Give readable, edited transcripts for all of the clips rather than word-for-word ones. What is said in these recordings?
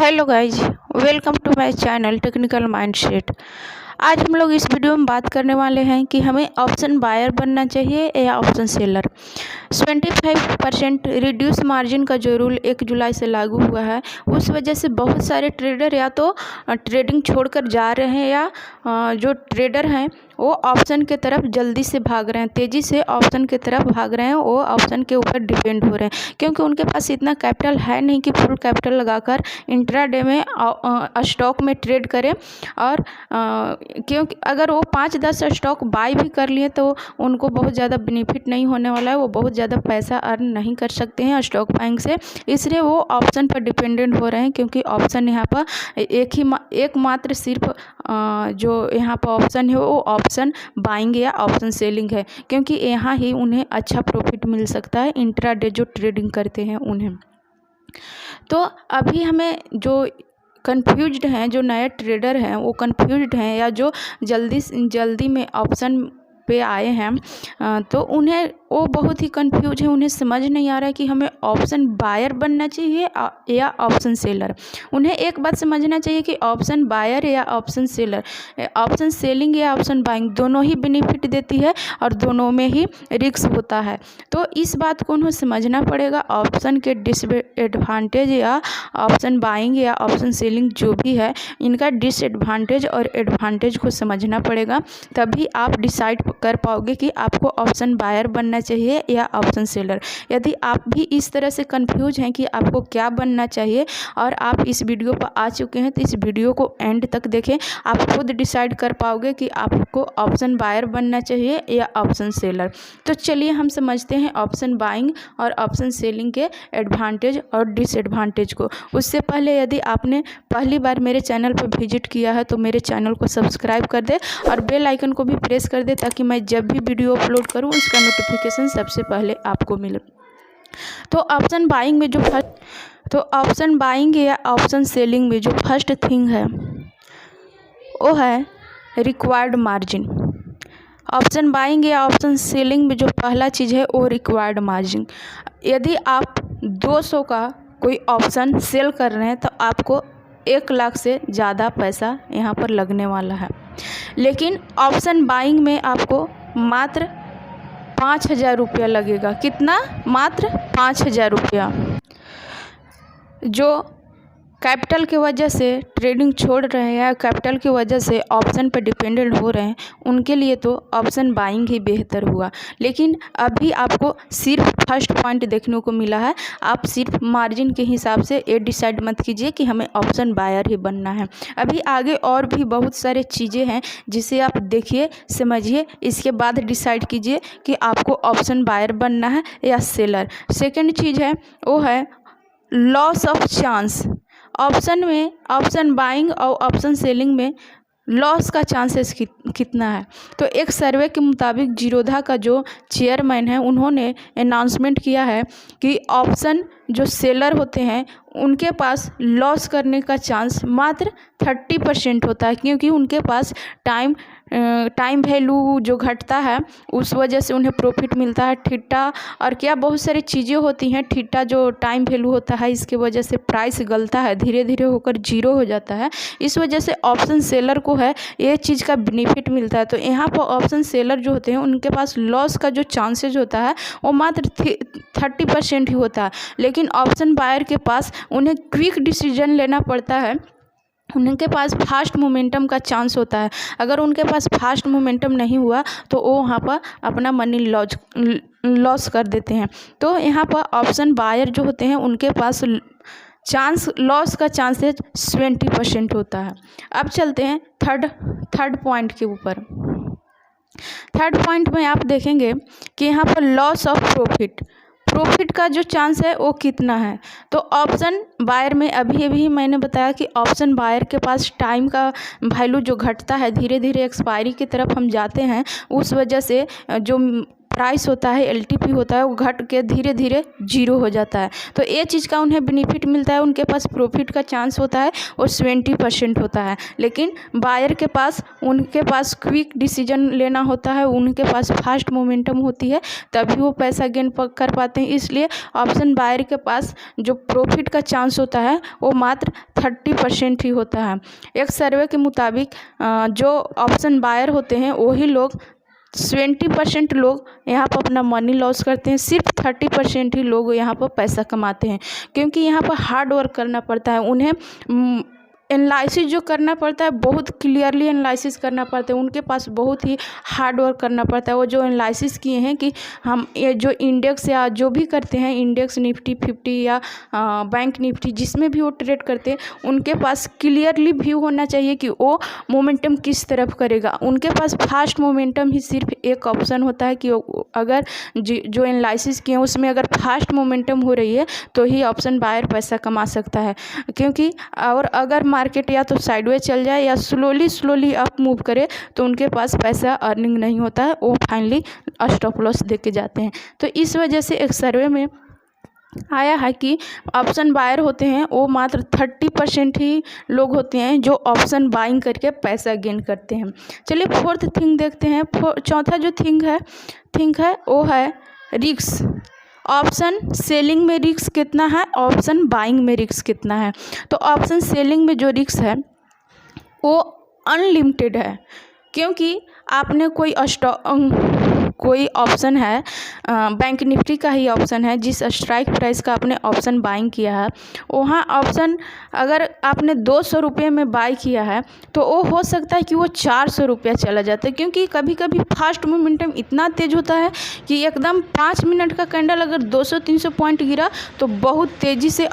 Hello guys, welcome to my channel technical mindset. आज हम लोग इस वीडियो में बात करने वाले हैं कि हमें ऑप्शन बायर बनना चाहिए या ऑप्शन सेलर। 25% रिड्यूस मार्जिन का जो रूल 1 जुलाई से लागू हुआ है, उस वजह से बहुत सारे ट्रेडर या तो ट्रेडिंग छोड़कर जा रहे हैं या जो ट्रेडर हैं वो ऑप्शन के तरफ जल्दी से भाग रहे हैं, तेज़ी से ऑप्शन के तरफ भाग रहे हैं। वो ऑप्शन के ऊपर डिपेंड हो रहे हैं क्योंकि उनके पास इतना कैपिटल है नहीं कि फुल कैपिटल लगाकर इंट्राडे में स्टॉक में ट्रेड करें। और क्योंकि अगर वो 5-10 स्टॉक बाय भी कर लिए तो उनको बहुत ज़्यादा बेनिफिट नहीं होने वाला है, वो बहुत ज़्यादा पैसा अर्न नहीं कर सकते हैं स्टॉक बाइंग से। इसलिए वो ऑप्शन पर डिपेंडेंट हो रहे हैं क्योंकि ऑप्शन यहाँ पर एकमात्र सिर्फ जो यहाँ पर ऑप्शन है वो ऑप्शन बाइंग या ऑप्शन सेलिंग है, क्योंकि यहाँ ही उन्हें अच्छा प्रॉफिट मिल सकता है इंट्राडे जो ट्रेडिंग करते हैं उन्हें। तो अभी हमें जो कंफ्यूज्ड हैं, जो नए ट्रेडर हैं वो कंफ्यूज्ड हैं या जो जल्दी में ऑप्शन पे आए हैं, तो उन्हें वो बहुत ही कंफ्यूज है। उन्हें समझ नहीं आ रहा है कि हमें ऑप्शन बायर बनना चाहिए या ऑप्शन सेलर। उन्हें एक बात समझना चाहिए कि ऑप्शन बायर या ऑप्शन सेलर, ऑप्शन सेलिंग या ऑप्शन बाइंग दोनों ही बेनिफिट देती है और दोनों में ही रिस्क होता है। तो इस बात को उन्हें समझना पड़ेगा। ऑप्शन के डिसएडवांटेज या ऑप्शन बाइंग या ऑप्शन सेलिंग जो भी है, इनका डिसएडवांटेज और एडवांटेज को समझना पड़ेगा, तभी आप डिसाइड कर पाओगे कि आपको ऑप्शन बायर बनना चाहिए या ऑप्शन सेलर। यदि आप भी इस तरह से कंफ्यूज हैं कि आपको क्या बनना चाहिए और आप इस वीडियो पर आ चुके हैं, तो इस वीडियो को एंड तक देखें। आप खुद डिसाइड कर पाओगे कि आपको ऑप्शन बायर बनना चाहिए या ऑप्शन सेलर। तो चलिए हम समझते हैं ऑप्शन बाइंग और ऑप्शन सेलिंग के एडवांटेज और डिसएडवांटेज को। उससे पहले यदि आपने पहली बार मेरे चैनल पर विजिट किया है तो मेरे चैनल को सब्सक्राइब कर दे और बेल आइकन को भी प्रेस कर दे ताकि मैं जब भी वीडियो अपलोड करूं उसका नोटिफिकेशन सबसे पहले आपको मिले। तो ऑप्शन बाइंग में ऑप्शन बाइंग या ऑप्शन सेलिंग में जो फर्स्ट थिंग है वो है रिक्वायर्ड मार्जिन। ऑप्शन बाइंग या ऑप्शन सेलिंग में जो पहला चीज़ है वो रिक्वायर्ड मार्जिन। यदि आप 200 का कोई ऑप्शन सेल कर रहे हैं तो आपको 1 लाख से ज़्यादा पैसा यहाँ पर लगने वाला है, लेकिन ऑप्शन बाइंग में आपको मात्र 5,000 रुपया लगेगा। कितना? मात्र 5,000 रुपया। जो कैपिटल की वजह से ट्रेडिंग छोड़ रहे हैं या कैपिटल की वजह से ऑप्शन पर डिपेंडेंट हो रहे हैं, उनके लिए तो ऑप्शन बाइंग ही बेहतर हुआ। लेकिन अभी आपको सिर्फ फर्स्ट पॉइंट देखने को मिला है। आप सिर्फ मार्जिन के हिसाब से ये डिसाइड मत कीजिए कि हमें ऑप्शन बायर ही बनना है। अभी आगे और भी बहुत सारे चीज़ें हैं जिसे आप देखिए, समझिए, इसके बाद डिसाइड कीजिए कि आपको ऑप्शन बायर बनना है या सेलर। सेकेंड चीज़ है वो है loss of chance. Option buying और ऑप्शन सेलिंग में लॉस का चांसेस कितना है? तो एक सर्वे के मुताबिक जीरोधा का जो चेयरमैन है उन्होंने अनाउंसमेंट किया है कि ऑप्शन जो सेलर होते हैं उनके पास लॉस करने का चांस मात्र 30% होता है, क्योंकि उनके पास टाइम वैल्यू जो घटता है उस वजह से उन्हें प्रॉफिट मिलता है। थीटा और क्या बहुत सारी चीज़ें होती हैं। थीटा जो टाइम वैल्यू होता है, इसके वजह से प्राइस गलता है, धीरे धीरे होकर जीरो हो जाता है। इस वजह से ऑप्शन सेलर को है ये चीज़ का बेनिफिट मिलता है। तो यहाँ पर ऑप्शन सेलर जो होते हैं उनके पास लॉस का जो चांसेज होता है वो मात्र 30% ही होता है। लेकिन ऑप्शन बायर के पास उन्हें क्विक डिसीजन लेना पड़ता है, उनके पास फास्ट मोमेंटम का चांस होता है। अगर उनके पास फास्ट मोमेंटम नहीं हुआ तो वो वहाँ पर अपना मनी लॉस कर देते हैं। तो यहाँ पर ऑप्शन बायर जो होते हैं उनके पास लॉस का चांसेस 20% होता है। अब चलते हैं थर्ड पॉइंट के ऊपर। थर्ड पॉइंट में आप देखेंगे कि यहाँ पर लॉस ऑफ प्रॉफिट का जो चांस है वो कितना है। तो ऑप्शन बायर में अभी मैंने बताया कि ऑप्शन बायर के पास टाइम का वैल्यू जो घटता है, धीरे धीरे एक्सपायरी की तरफ हम जाते हैं, उस वजह से जो प्राइस होता है, एलटीपी होता है, वो घट के धीरे धीरे जीरो हो जाता है। तो ये चीज़ का उन्हें बेनिफिट मिलता है, उनके पास प्रॉफिट का चांस होता है और 20% होता है। लेकिन बायर के पास, उनके पास क्विक डिसीजन लेना होता है, उनके पास फास्ट मोमेंटम होती है, तभी वो पैसा गेन कर पाते हैं। इसलिए ऑप्शन बायर के पास जो प्रॉफिट का चांस होता है वो मात्र 30% ही होता है। एक सर्वे के मुताबिक जो ऑप्शन बायर होते हैं वही लोग 20% लोग यहाँ पर अपना मनी लॉस करते हैं, सिर्फ 30% ही लोग यहाँ पर पैसा कमाते हैं, क्योंकि यहाँ पर हार्ड वर्क करना पड़ता है। उन्हें एनालिसिस जो करना पड़ता है, बहुत क्लियरली एनालिसिस करना पड़ता है, उनके पास बहुत ही हार्ड वर्क करना पड़ता है। वो जो एनालिसिस किए हैं कि हम ये जो इंडेक्स या जो भी करते हैं, इंडेक्स निफ्टी 50 या बैंक निफ्टी, जिसमें भी वो ट्रेड करते हैं, उनके पास क्लियरली व्यू होना चाहिए कि वो मोमेंटम किस तरफ करेगा। उनके पास फास्ट मोमेंटम ही सिर्फ एक ऑप्शन होता है कि अगर जो एनालिसिस किए हैं उसमें अगर फास्ट मोमेंटम हो रही है तो ही ऑप्शन बायर पैसा कमा सकता है। क्योंकि और अगर मार्केट या तो साइडवेज चल जाए या स्लोली अप मूव करे तो उनके पास पैसा अर्निंग नहीं होता है, वो फाइनली स्टॉप लॉस दे के जाते हैं। तो इस वजह से एक सर्वे में आया है कि ऑप्शन बायर होते हैं वो मात्र 30% ही लोग होते हैं जो ऑप्शन बाइंग करके पैसा गेन करते हैं। चलिए फोर्थ थिंग देखते हैं। चौथा जो थिंग है वो है रिस्क। ऑप्शन सेलिंग में रिस्क कितना है, ऑप्शन बाइंग में रिस्क कितना है। तो ऑप्शन सेलिंग में जो रिस्क है वो अनलिमिटेड है, क्योंकि आपने कोई ऑप्शन है, बैंक निफ्टी का ही ऑप्शन है, जिस स्ट्राइक प्राइस का आपने ऑप्शन बाइंग किया है, वहाँ ऑप्शन अगर आपने 200 रुपये में बाई किया है तो वो हो सकता है कि वो 400 रुपया चला जाता है, क्योंकि कभी कभी फास्ट मोमेंटम इतना तेज़ होता है कि एकदम 5 मिनट का कैंडल अगर 200-300 पॉइंट गिरा तो बहुत तेज़ी से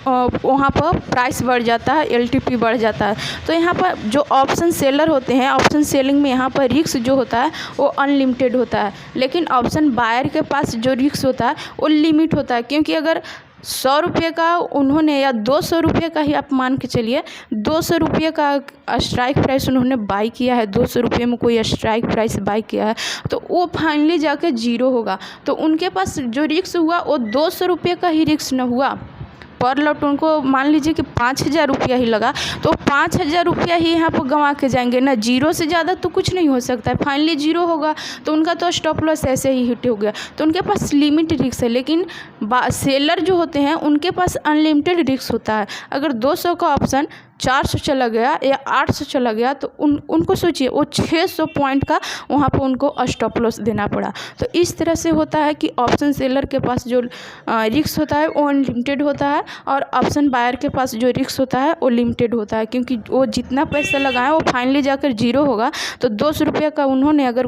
वहाँ पर प्राइस बढ़ जाता है, एलटीपी बढ़ जाता है। तो यहाँ पर जो ऑप्शन सेलर होते हैं, ऑप्शन सेलिंग में यहाँ पर रिस्क जो होता है वो अनलिमिटेड होता है, लेकिन ऑप्शन बायर के पास जो रिस्क होता है वो लिमिट होता है। क्योंकि अगर 100 रुपये का उन्होंने या 200 रुपये का ही आप मान के चलिए, 200 रुपये का स्ट्राइक प्राइस उन्होंने बाई किया है, 200 रुपये में कोई स्ट्राइक प्राइस बाई किया है, तो वो फाइनली जाके जीरो होगा। तो उनके पास जो रिस्क हुआ वो 200 रुपये का ही रिस्क न हुआ, पर लॉट उनको मान लीजिए कि 5000 रुपया ही लगा, तो 5000 रुपया ही यहाँ पर गंवा के जाएंगे ना। जीरो से ज़्यादा तो कुछ नहीं हो सकता है, फाइनली जीरो होगा तो उनका तो स्टॉप लॉस ऐसे ही हिट हो गया। तो उनके पास लिमिट रिस्क है, लेकिन सेलर जो होते हैं उनके पास अनलिमिटेड रिस्क होता है। अगर 200 का ऑप्शन 400 चला गया या 800 चला गया तो उनको सोचिए वो 600 पॉइंट का वहाँ पर उनको स्टॉप लॉस देना पड़ा। तो इस तरह से होता है कि ऑप्शन सेलर के पास जो रिस्क होता है वो अनलिमिटेड होता है, और ऑप्शन बायर के पास जो रिस्क होता है वो लिमिटेड होता है, क्योंकि वो जितना पैसा लगाए वो फाइनली जाकर जीरो होगा। तो 200 रुपये का उन्होंने अगर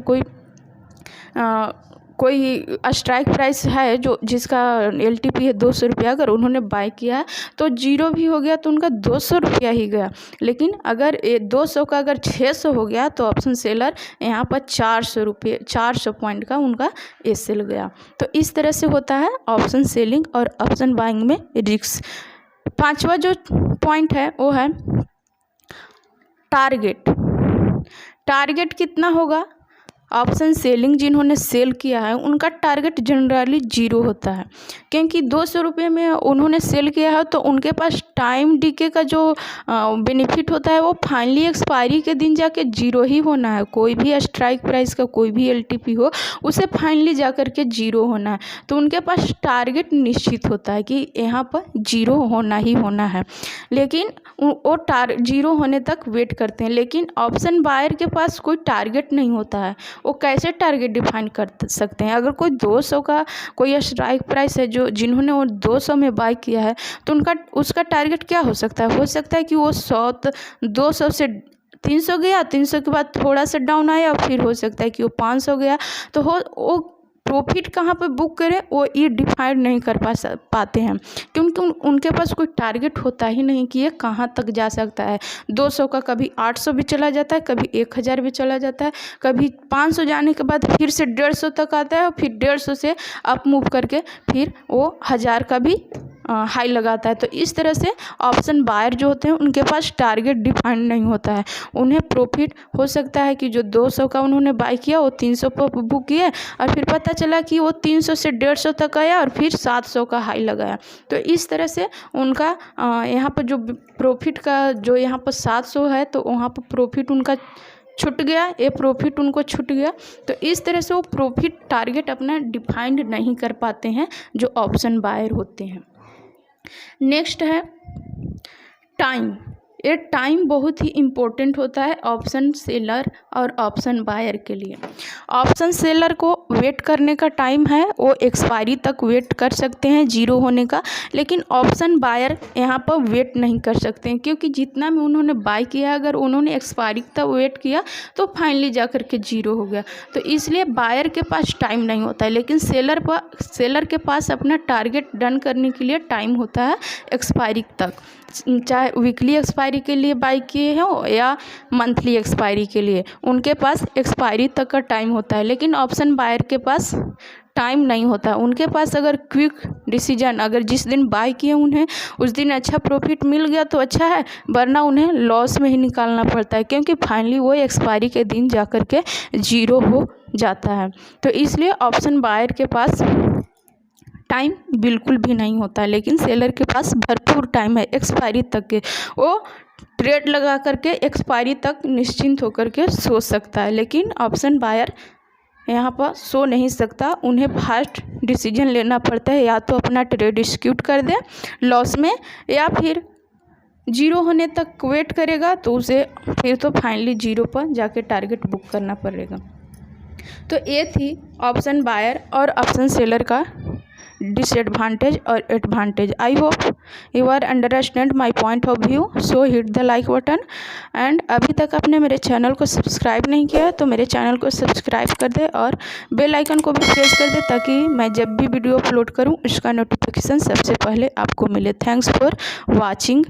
कोई स्ट्राइक प्राइस है जो जिसका एलटीपी है 200 रुपया, अगर उन्होंने बाय किया है तो जीरो भी हो गया तो उनका 200 रुपया ही गया। लेकिन अगर 200 का अगर 600 हो गया तो ऑप्शन सेलर यहाँ पर 400 पॉइंट का उनका एसएल गया। तो इस तरह से होता है ऑप्शन सेलिंग और ऑप्शन बाइंग में रिस्क। पांचवा जो पॉइंट है वो है टारगेट कितना होगा। ऑप्शन सेलिंग जिन्होंने सेल किया है उनका टारगेट जनरली जीरो होता है, क्योंकि 200 रुपये में उन्होंने सेल किया है तो उनके पास टाइम डीके का जो बेनिफिट होता है वो फाइनली एक्सपायरी के दिन जाके जीरो ही होना है। कोई भी स्ट्राइक प्राइस का कोई भी एलटीपी हो उसे फाइनली जा कर के जीरो होना है। तो उनके पास टारगेट निश्चित होता है कि यहाँ पर जीरो होना ही होना है, लेकिन वो जीरो होने तक वेट करते हैं। लेकिन ऑप्शन बायर के पास कोई टारगेट नहीं होता है, वो कैसे टारगेट डिफाइन कर सकते हैं। अगर कोई 200 का कोई स्ट्राइक प्राइस है जो जिन्होंने वो 200 में बाय किया है तो उसका टारगेट क्या हो सकता है। हो सकता है कि वो 200 से 300 गया, 300 के बाद थोड़ा सा डाउन आया, फिर हो सकता है कि वो 500 गया। तो वो प्रॉफिट कहाँ पे बुक करें वो ये डिफाइन नहीं कर पाते हैं, क्योंकि उनके पास कोई टारगेट होता ही नहीं कि ये कहाँ तक जा सकता है। 200 का कभी 800 भी चला जाता है, कभी 1000 भी चला जाता है, कभी 500 जाने के बाद फिर से 150 तक आता है, और फिर 150 से अप मूव करके फिर वो 1000 का भी हाई लगाता है। तो इस तरह से ऑप्शन बायर जो होते हैं उनके पास टारगेट डिफाइंड नहीं होता है। उन्हें प्रॉफिट हो सकता है कि जो 200 का उन्होंने बाय किया वो 300 पर बुक किया और फिर पता चला कि वो 300 से 150 तक आया और फिर 700 का हाई लगाया। तो इस तरह से उनका यहाँ पर जो प्रॉफिट का जो यहाँ पर 700 है तो वहाँ पर प्रॉफिट उनका छूट गया, ये प्रॉफिट उनको छूट गया। तो इस तरह से वो प्रॉफिट टारगेट अपना डिफाइंड नहीं कर पाते हैं जो ऑप्शन बायर होते हैं। नेक्स्ट है टाइम। ये टाइम बहुत ही इम्पोर्टेंट होता है ऑप्शन सेलर और ऑप्शन बायर के लिए। ऑप्शन सेलर को वेट करने का टाइम है, वो एक्सपायरी तक वेट कर सकते हैं जीरो होने का, लेकिन ऑप्शन बायर यहाँ पर वेट नहीं कर सकते हैं, क्योंकि जितना भी उन्होंने बाय किया अगर उन्होंने एक्सपायरी तक वेट किया तो फाइनली जा कर के जीरो हो गया। तो इसलिए बायर के पास टाइम नहीं होता है, लेकिन सेलर के पास अपना टारगेट डन करने के लिए टाइम होता है एक्सपायरी तक, चाहे वीकली एक्सपायरी के लिए बाय किए हो या मंथली एक्सपायरी के लिए, उनके पास एक्सपायरी तक का टाइम होता है। लेकिन ऑप्शन बायर के पास टाइम नहीं होता। उनके पास अगर क्विक डिसीजन, अगर जिस दिन बाय किए उन्हें उस दिन अच्छा प्रॉफिट मिल गया तो अच्छा है, वरना उन्हें लॉस में ही निकालना पड़ता है, क्योंकि फाइनली वो एक्सपायरी के दिन जा कर के जीरो हो जाता है। तो इसलिए ऑप्शन बायर के पास टाइम बिल्कुल भी नहीं होता है, लेकिन सेलर के पास भरपूर टाइम है एक्सपायरी तक के। वो ट्रेड लगा करके एक्सपायरी तक निश्चिंत होकर के सोच सकता है, लेकिन ऑप्शन बायर यहाँ पर सो नहीं सकता। उन्हें फास्ट डिसीजन लेना पड़ता है, या तो अपना ट्रेड एग्जीक्यूट कर दे लॉस में, या फिर जीरो होने तक वेट करेगा तो उसे फिर तो फाइनली जीरो पर जाके टारगेट बुक करना पड़ेगा। तो ये थी ऑप्शन बायर और ऑप्शन सेलर का डिसएडवांटेज और advantage. I hope you are understand my point of view, so hit the like button. And अभी तक आपने मेरे चैनल को सब्सक्राइब नहीं किया है तो मेरे चैनल को सब्सक्राइब कर दे और बेल आइकन को भी प्रेस कर दे, ताकि मैं जब भी वीडियो अपलोड करूं उसका नोटिफिकेशन सबसे पहले आपको मिले। Thanks for watching.